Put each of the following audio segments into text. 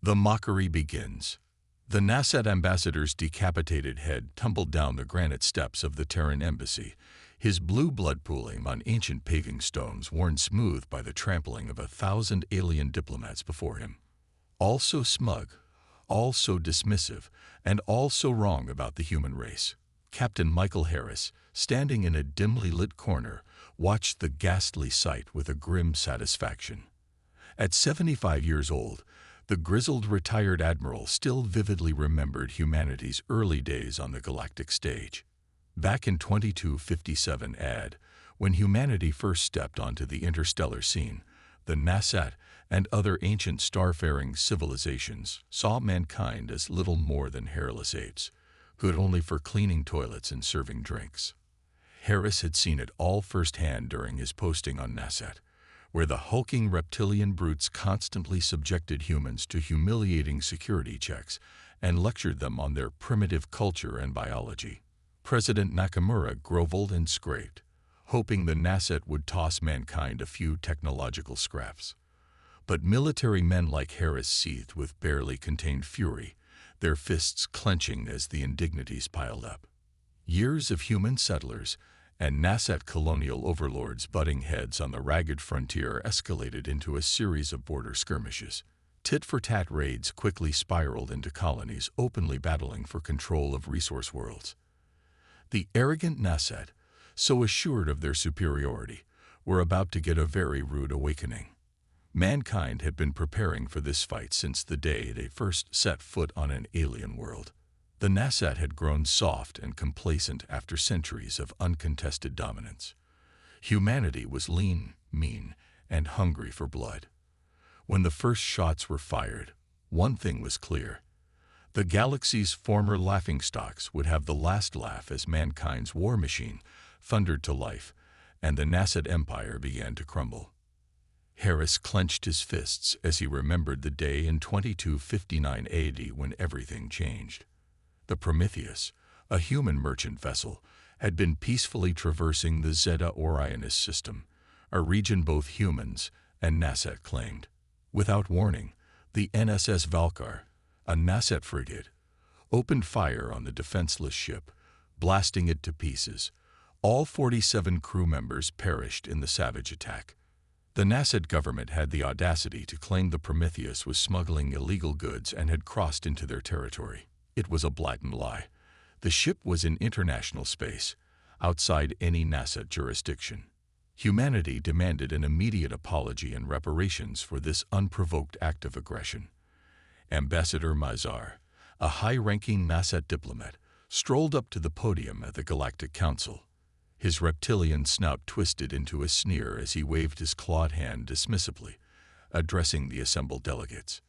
The mockery begins. The Nasset ambassador's decapitated head tumbled down the granite steps of the Terran embassy, his blue blood pooling on ancient paving stones worn smooth by the trampling of 1,000 alien diplomats before him. All so smug, all so dismissive, and all so wrong about the human race. Captain Michael Harris, standing in a dimly lit corner, watched the ghastly sight with a grim satisfaction. At 75 years old, the grizzled retired admiral still vividly remembered humanity's early days on the galactic stage. Back in 2257 AD, when humanity first stepped onto the interstellar scene, the Nasset and other ancient starfaring civilizations saw mankind as little more than hairless apes, good only for cleaning toilets and serving drinks. Harris had seen it all firsthand during his posting on Nasset, where the hulking reptilian brutes constantly subjected humans to humiliating security checks and lectured them on their primitive culture and biology. President Nakamura groveled and scraped, hoping the Nasset would toss mankind a few technological scraps. But military men like Harris seethed with barely contained fury, their fists clenching as the indignities piled up. Years of human settlers and Nasset colonial overlords butting heads on the ragged frontier escalated into a series of border skirmishes. Tit-for-tat raids quickly spiraled into colonies openly battling for control of resource worlds. The arrogant Nasset, so assured of their superiority, were about to get a very rude awakening. Mankind had been preparing for this fight since the day they first set foot on an alien world. The Nasset had grown soft and complacent after centuries of uncontested dominance. Humanity was lean, mean, and hungry for blood. When the first shots were fired, one thing was clear. The galaxy's former laughingstocks would have the last laugh as mankind's war machine thundered to life, and the Nasset Empire began to crumble. Harris clenched his fists as he remembered the day in 2259 AD when everything changed. The Prometheus, a human merchant vessel, had been peacefully traversing the Zeta Orionis system, a region both humans and Nasset claimed. Without warning, the NSS Valkar, a Nasset frigate, opened fire on the defenseless ship, blasting it to pieces. All 47 crew members perished in the savage attack. The Nasset government had the audacity to claim the Prometheus was smuggling illegal goods and had crossed into their territory. It was a blatant lie. The ship was in international space, outside any Nasset jurisdiction. Humanity demanded an immediate apology and reparations for this unprovoked act of aggression. Ambassador Mizar, a high-ranking Nasset diplomat, strolled up to the podium at the Galactic Council. His reptilian snout twisted into a sneer as he waved his clawed hand dismissively, addressing the assembled delegates.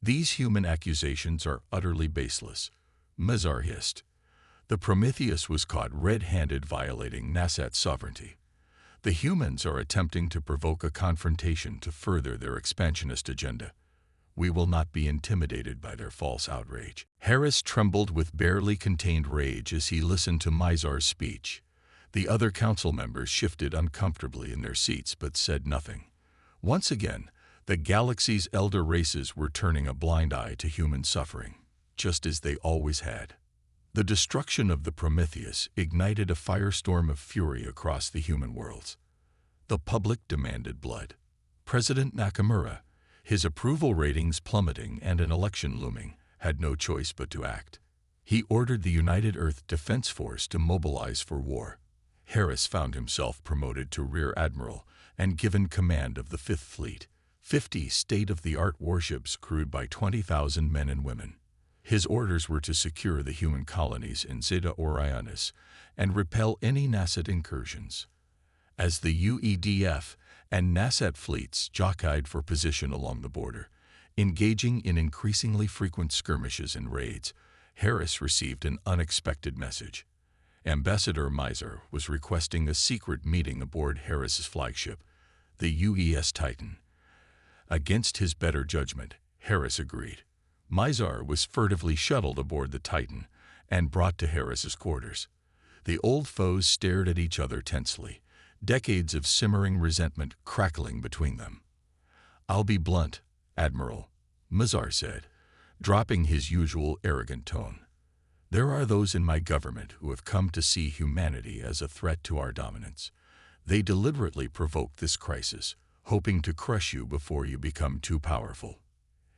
"These human accusations are utterly baseless," Mizar hissed. "The Prometheus was caught red-handed violating Nasset's sovereignty. The humans are attempting to provoke a confrontation to further their expansionist agenda. We will not be intimidated by their false outrage." Harris trembled with barely contained rage as he listened to Mizar's speech. The other council members shifted uncomfortably in their seats but said nothing. Once again, the galaxy's elder races were turning a blind eye to human suffering, just as they always had. The destruction of the Prometheus ignited a firestorm of fury across the human worlds. The public demanded blood. President Nakamura, his approval ratings plummeting and an election looming, had no choice but to act. He ordered the United Earth Defense Force to mobilize for war. Harris found himself promoted to Rear Admiral and given command of the Fifth Fleet, 50 state-of-the-art warships crewed by 20,000 men and women. His orders were to secure the human colonies in Zeta Orionis and repel any Nasset incursions. As the UEDF and Nasset fleets jockeyed for position along the border, engaging in increasingly frequent skirmishes and raids, Harris received an unexpected message. Ambassador Mizar was requesting a secret meeting aboard Harris's flagship, the UES Titan. Against his better judgment, Harris agreed. Mizar was furtively shuttled aboard the Titan and brought to Harris's quarters. The old foes stared at each other tensely, decades of simmering resentment crackling between them. "I'll be blunt, Admiral," Mazar said, dropping his usual arrogant tone. There are those in my government who have come to see humanity as a threat to our dominance. They deliberately provoke this crisis, hoping to crush you before you become too powerful.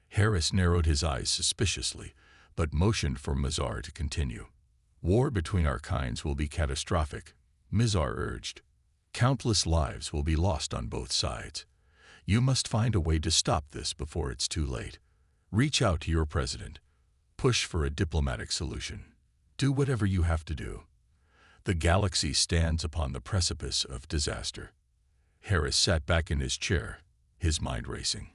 Harris narrowed his eyes suspiciously, but motioned for Mazar to continue. War between our kinds will be catastrophic, Mazar urged. Countless lives will be lost on both sides. You must find a way to stop this before it's too late. Reach out to your president. Push for a diplomatic solution. Do whatever you have to do. The galaxy stands upon the precipice of disaster. Harris sat back in his chair, his mind racing.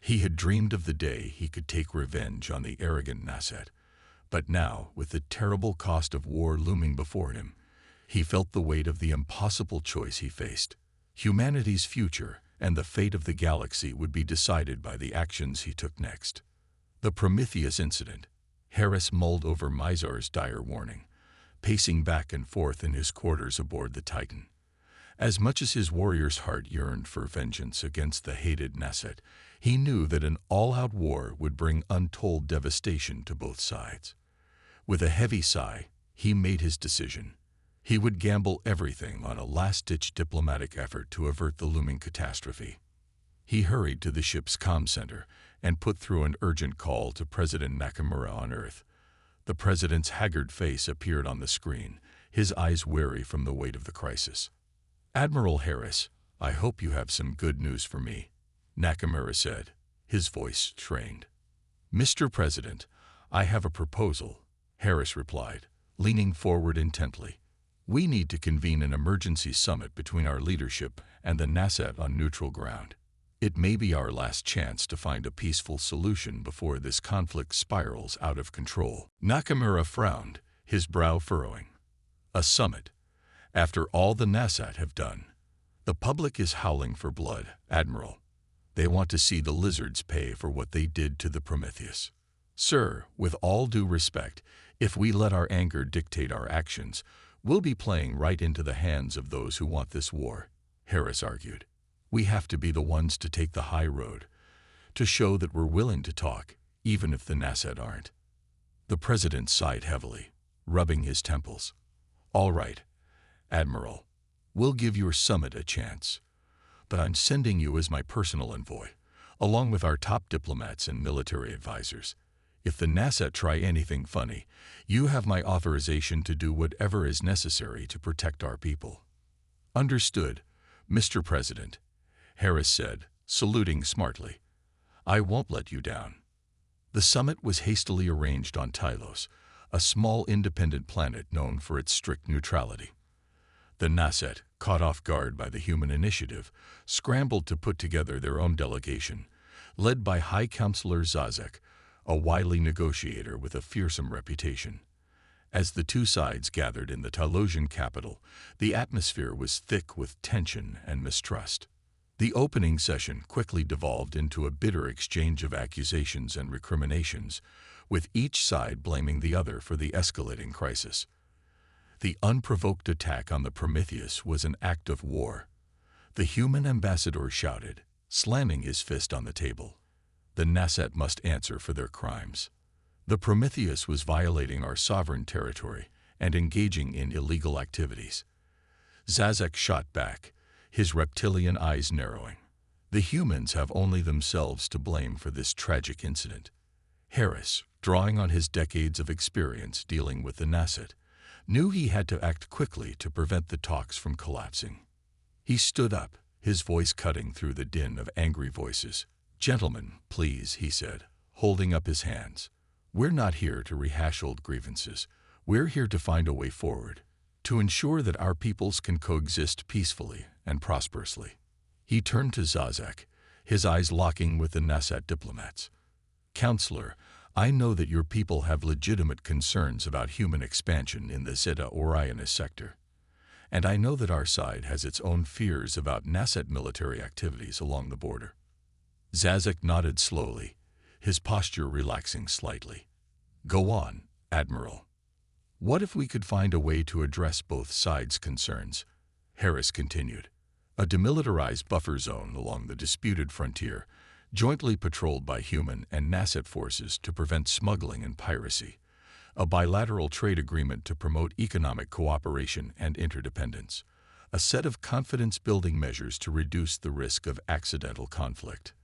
He had dreamed of the day he could take revenge on the arrogant Nasset. But now, with the terrible cost of war looming before him, he felt the weight of the impossible choice he faced. Humanity's future and the fate of the galaxy would be decided by the actions he took next. The Prometheus incident. Harris mulled over Mazar's dire warning, pacing back and forth in his quarters aboard the Titan. As much as his warrior's heart yearned for vengeance against the hated Nasset, he knew that an all-out war would bring untold devastation to both sides. With a heavy sigh, he made his decision. He would gamble everything on a last-ditch diplomatic effort to avert the looming catastrophe. He hurried to the ship's comm center and put through an urgent call to President Nakamura on Earth. The president's haggard face appeared on the screen, his eyes weary from the weight of the crisis. Admiral Harris, I hope you have some good news for me, Nakamura said, his voice strained. Mr. President, I have a proposal, Harris replied, leaning forward intently. We need to convene an emergency summit between our leadership and the Nasset on neutral ground. It may be our last chance to find a peaceful solution before this conflict spirals out of control. Nakamura frowned, his brow furrowing. A summit. After all the Nasset have done. The public is howling for blood, Admiral. They want to see the lizards pay for what they did to the Prometheus. Sir, with all due respect, if we let our anger dictate our actions, we'll be playing right into the hands of those who want this war, Harris argued. We have to be the ones to take the high road, to show that we're willing to talk, even if the Nasset aren't. The president sighed heavily, rubbing his temples. All right, Admiral, we'll give your summit a chance, but I'm sending you as my personal envoy, along with our top diplomats and military advisors. If the Nasset try anything funny, you have my authorization to do whatever is necessary to protect our people. Understood, Mr. President, Harris said, saluting smartly. I won't let you down. The summit was hastily arranged on Tylos, a small independent planet known for its strict neutrality. The Nasset, caught off guard by the human initiative, scrambled to put together their own delegation, led by High Counselor Zazek, a wily negotiator with a fearsome reputation. As the two sides gathered in the Tylosian capital, the atmosphere was thick with tension and mistrust. The opening session quickly devolved into a bitter exchange of accusations and recriminations, with each side blaming the other for the escalating crisis. The unprovoked attack on the Prometheus was an act of war. The human ambassador shouted, slamming his fist on the table. The Nasset must answer for their crimes. The Prometheus was violating our sovereign territory and engaging in illegal activities. Zazek shot back, his reptilian eyes narrowing. The humans have only themselves to blame for this tragic incident. Harris, drawing on his decades of experience dealing with the Nasset, knew he had to act quickly to prevent the talks from collapsing. He stood up, his voice cutting through the din of angry voices. Gentlemen, please, he said, holding up his hands. We're not here to rehash old grievances. We're here to find a way forward, to ensure that our peoples can coexist peacefully and prosperously. He turned to Zazek, his eyes locking with the Nasset diplomats. Counselor, I know that your people have legitimate concerns about human expansion in the Zeta Orionis sector. And I know that our side has its own fears about Nasset military activities along the border. Zazek nodded slowly, his posture relaxing slightly. Go on, Admiral. What if we could find a way to address both sides' concerns? Harris continued. A demilitarized buffer zone along the disputed frontier, jointly patrolled by human and Nasset forces to prevent smuggling and piracy, a bilateral trade agreement to promote economic cooperation and interdependence, a set of confidence-building measures to reduce the risk of accidental conflict.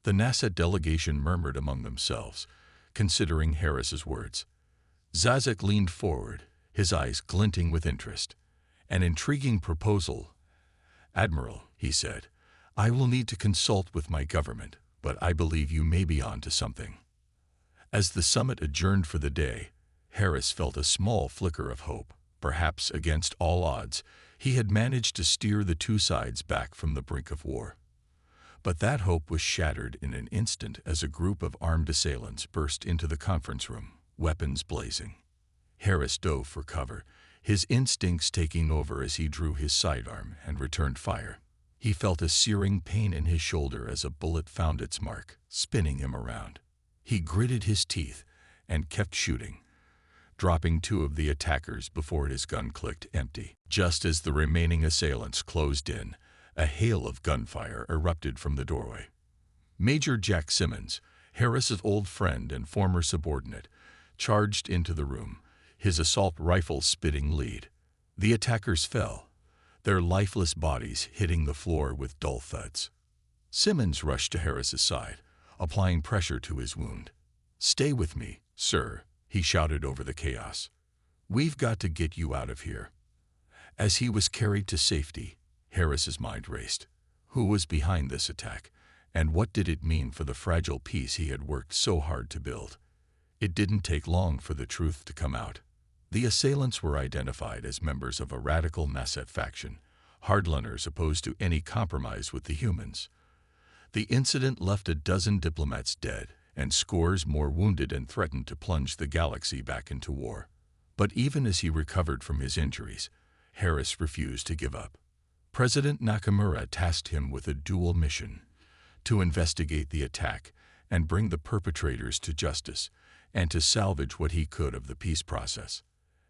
The Nasset delegation murmured among themselves, considering Harris's words. Zazek leaned forward, his eyes glinting with interest. An intriguing proposal. Admiral, he said, I will need to consult with my government, but I believe you may be on to something. As the summit adjourned for the day, Harris felt a small flicker of hope. Perhaps against all odds, he had managed to steer the two sides back from the brink of war. But that hope was shattered in an instant as a group of armed assailants burst into the conference room, weapons blazing. Harris dove for cover, his instincts taking over as he drew his sidearm and returned fire. He felt a searing pain in his shoulder as a bullet found its mark, spinning him around. He gritted his teeth and kept shooting, dropping two of the attackers before his gun clicked empty. Just as the remaining assailants closed in, a hail of gunfire erupted from the doorway. Major Jack Simmons, Harris's old friend and former subordinate, charged into the room, his assault rifle spitting lead. The attackers fell, their lifeless bodies hitting the floor with dull thuds. Simmons rushed to Harris's side, applying pressure to his wound. Stay with me, sir, he shouted over the chaos. We've got to get you out of here. As he was carried to safety, Harris's mind raced. Who was behind this attack, and what did it mean for the fragile peace he had worked so hard to build? It didn't take long for the truth to come out. The assailants were identified as members of a radical Nasset faction, hardliners opposed to any compromise with the humans. The incident left a dozen diplomats dead and scores more wounded and threatened to plunge the galaxy back into war. But even as he recovered from his injuries, Harris refused to give up. President Nakamura tasked him with a dual mission: to investigate the attack and bring the perpetrators to justice, and to salvage what he could of the peace process.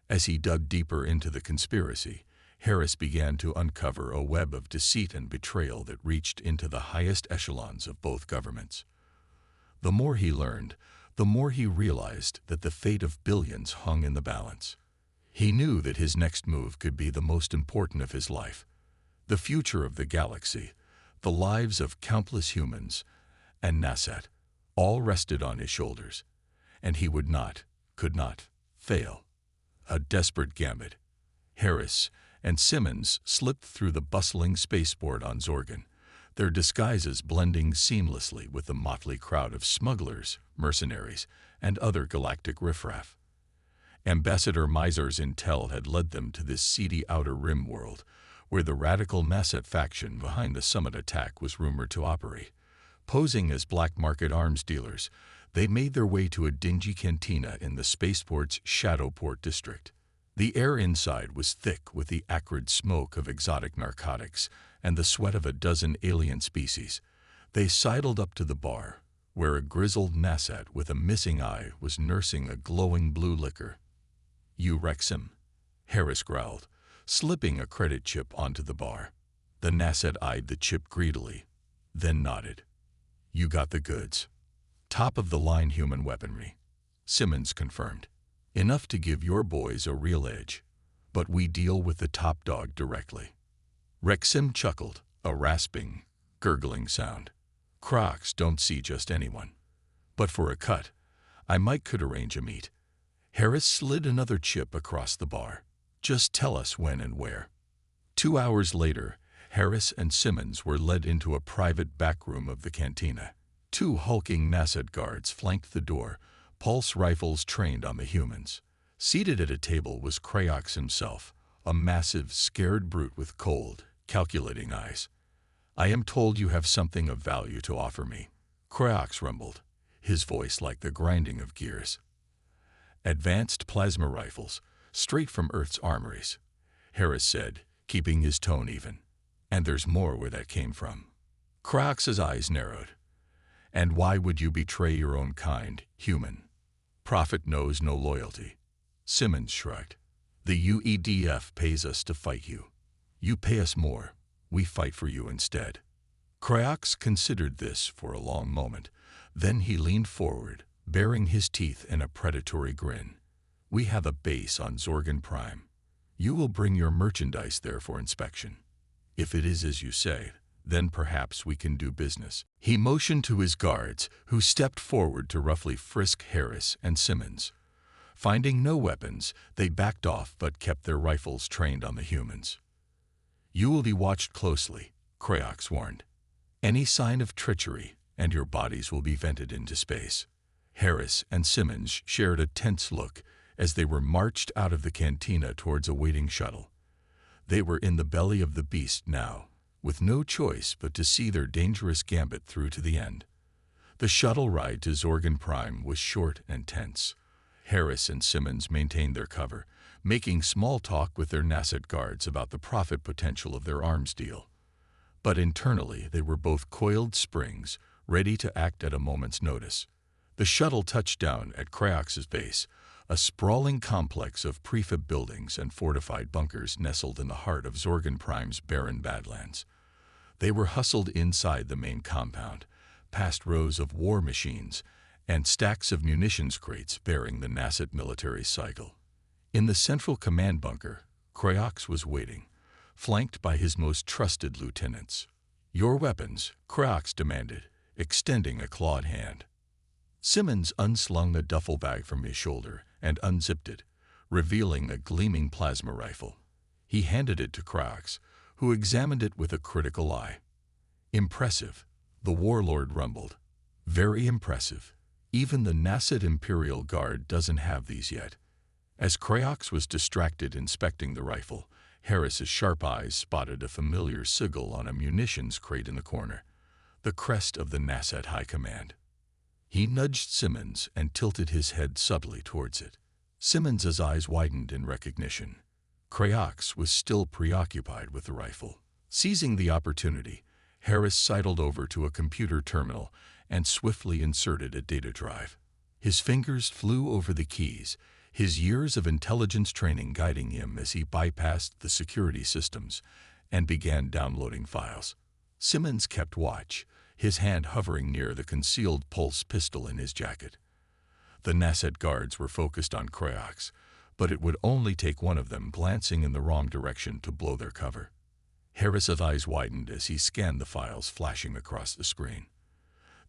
As he dug deeper into the conspiracy, Harris began to uncover a web of deceit and betrayal that reached into the highest echelons of both governments. The more he learned, the more he realized that the fate of billions hung in the balance. He knew that his next move could be the most important of his life. The future of the galaxy, the lives of countless humans, and Nasset, all rested on his shoulders, and he would not, could not, fail. A desperate gambit. Harris and Simmons slipped through the bustling spaceport on Zorgan, their disguises blending seamlessly with the motley crowd of smugglers, mercenaries, and other galactic riffraff. Ambassador Miser's intel had led them to this seedy outer rim world, where the radical Nasset faction behind the summit attack was rumored to operate. Posing as black market arms dealers, they made their way to a dingy cantina in the spaceport's Shadowport district. The air inside was thick with the acrid smoke of exotic narcotics and the sweat of a dozen alien species. They sidled up to the bar, where a grizzled Nasset with a missing eye was nursing a glowing blue liquor. "You Wrexham," Harris growled, slipping a credit chip onto the bar. The Nasset eyed the chip greedily, then nodded. "You got the goods. Top-of-the-line human weaponry," Simmons confirmed. "Enough to give your boys a real edge, but we deal with the top dog directly." Wrexham chuckled, a rasping, gurgling sound. "Crocs don't see just anyone. But for a cut, I could arrange a meet." Harris slid another chip across the bar. "Just tell us when and where." 2 hours later, Harris and Simmons were led into a private back room of the cantina. 2 hulking Nasset guards flanked the door, pulse rifles trained on the humans. Seated at a table was Kraox himself, a massive, scared brute with cold, calculating eyes. "I am told you have something of value to offer me," Kraox rumbled, his voice like the grinding of gears. "Advanced plasma rifles, straight from Earth's armories," Harris said, keeping his tone even. "And there's more where that came from." Kraox's eyes narrowed. "And why would you betray your own kind, human? Profit knows no loyalty." Simmons shrugged. "The UEDF pays us to fight you. You pay us more, we fight for you instead." Cryox considered this for a long moment. Then he leaned forward, baring his teeth in a predatory grin. "We have a base on Zorgan Prime. You will bring your merchandise there for inspection. If it is as you say, then perhaps we can do business." He motioned to his guards, who stepped forward to roughly frisk Harris and Simmons. Finding no weapons, they backed off but kept their rifles trained on the humans. "You will be watched closely," Cryox warned. "Any sign of treachery, and your bodies will be vented into space." Harris and Simmons shared a tense look as they were marched out of the cantina towards a waiting shuttle. They were in the belly of the beast now, with no choice but to see their dangerous gambit through to the end. The shuttle ride to Zorgan Prime was short and tense. Harris and Simmons maintained their cover, making small talk with their Nasset guards about the profit potential of their arms deal. But internally, they were both coiled springs, ready to act at a moment's notice. The shuttle touched down at Cryox's base, a sprawling complex of prefab buildings and fortified bunkers nestled in the heart of Zorgan Prime's barren badlands. They were hustled inside the main compound, past rows of war machines and stacks of munitions crates bearing the Nasset military cycle. In the central command bunker, Cryox was waiting, flanked by his most trusted lieutenants. "Your weapons," Cryox demanded, extending a clawed hand. Simmons unslung the duffel bag from his shoulder and unzipped it, revealing a gleaming plasma rifle. He handed it to Cryox, who examined it with a critical eye. "Impressive," the warlord rumbled. "Very impressive. Even the Nasset Imperial Guard doesn't have these yet." As Cryox was distracted inspecting the rifle, Harris's sharp eyes spotted a familiar sigil on a munitions crate in the corner, the crest of the Nasset High Command. He nudged Simmons and tilted his head subtly towards it. Simmons's eyes widened in recognition. Cryox was still preoccupied with the rifle. Seizing the opportunity, Harris sidled over to a computer terminal and swiftly inserted a data drive. His fingers flew over the keys, his years of intelligence training guiding him as he bypassed the security systems and began downloading files. Simmons kept watch, his hand hovering near the concealed pulse pistol in his jacket. The Nasset guards were focused on Cryox, but it would only take one of them glancing in the wrong direction to blow their cover. Harris's eyes widened as he scanned the files flashing across the screen.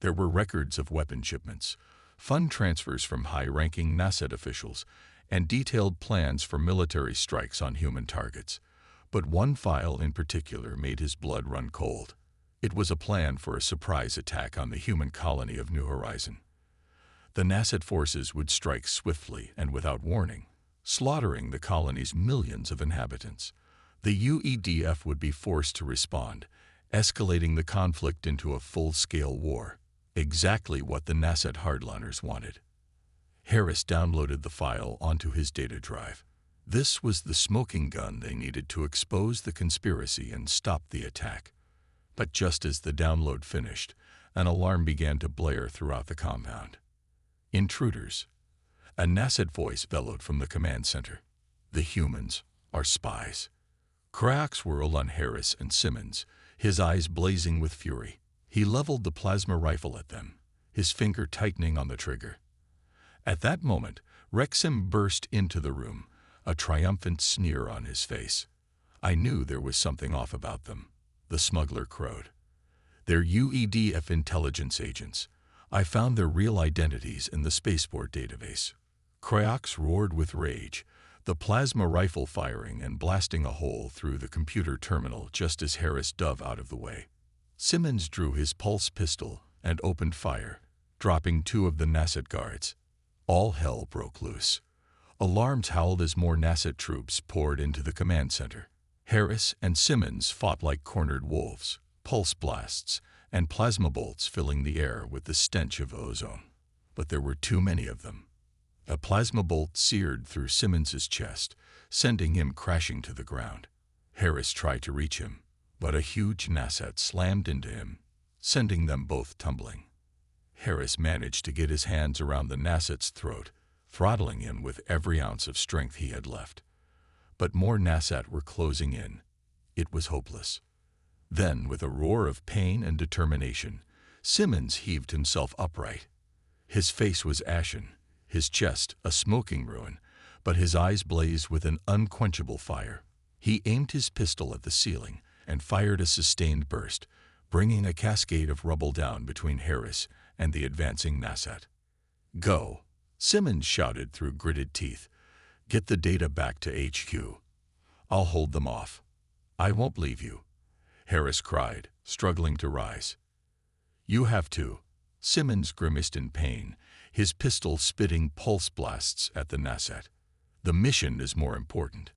There were records of weapon shipments, fund transfers from high-ranking Nasset officials, and detailed plans for military strikes on human targets. But one file in particular made his blood run cold. It was a plan for a surprise attack on the human colony of New Horizon. The Nasset forces would strike swiftly and without warning, slaughtering the colony's millions of inhabitants. The UEDF would be forced to respond, escalating the conflict into a full-scale war. Exactly what the Nasset hardliners wanted. Harris downloaded the file onto his data drive. This was the smoking gun they needed to expose the conspiracy and stop the attack. But just as the download finished, an alarm began to blare throughout the compound. "Intruders!" A Nasset voice bellowed from the command center. "The humans are spies." Cryox whirled on Harris and Simmons, his eyes blazing with fury. He leveled the plasma rifle at them, his finger tightening on the trigger. At that moment, Rexim burst into the room, a triumphant sneer on his face. "I knew there was something off about them," the smuggler crowed. "They're UEDF intelligence agents. I found their real identities in the spaceport database." Cryox roared with rage, the plasma rifle firing and blasting a hole through the computer terminal just as Harris dove out of the way. Simmons drew his pulse pistol and opened fire, dropping two of the Nasset guards. All hell broke loose. Alarms howled as more Nasset troops poured into the command center. Harris and Simmons fought like cornered wolves, pulse blasts and plasma bolts filling the air with the stench of ozone. But there were too many of them. A plasma bolt seared through Simmons's chest, sending him crashing to the ground. Harris tried to reach him, but a huge Nasset slammed into him, sending them both tumbling. Harris managed to get his hands around the Nasset's throat, throttling him with every ounce of strength he had left. But more Nasset were closing in. It was hopeless. Then, with a roar of pain and determination, Simmons heaved himself upright. His face was ashen, his chest a smoking ruin, but his eyes blazed with an unquenchable fire. He aimed his pistol at the ceiling and fired a sustained burst, bringing a cascade of rubble down between Harris and the advancing Nasset. "Go!" Simmons shouted through gritted teeth. "Get the data back to HQ. I'll hold them off. I won't leave you," Harris cried, struggling to rise. "You have to." Simmons grimaced in pain, his pistol spitting pulse blasts at the Nasset. "The mission is more important."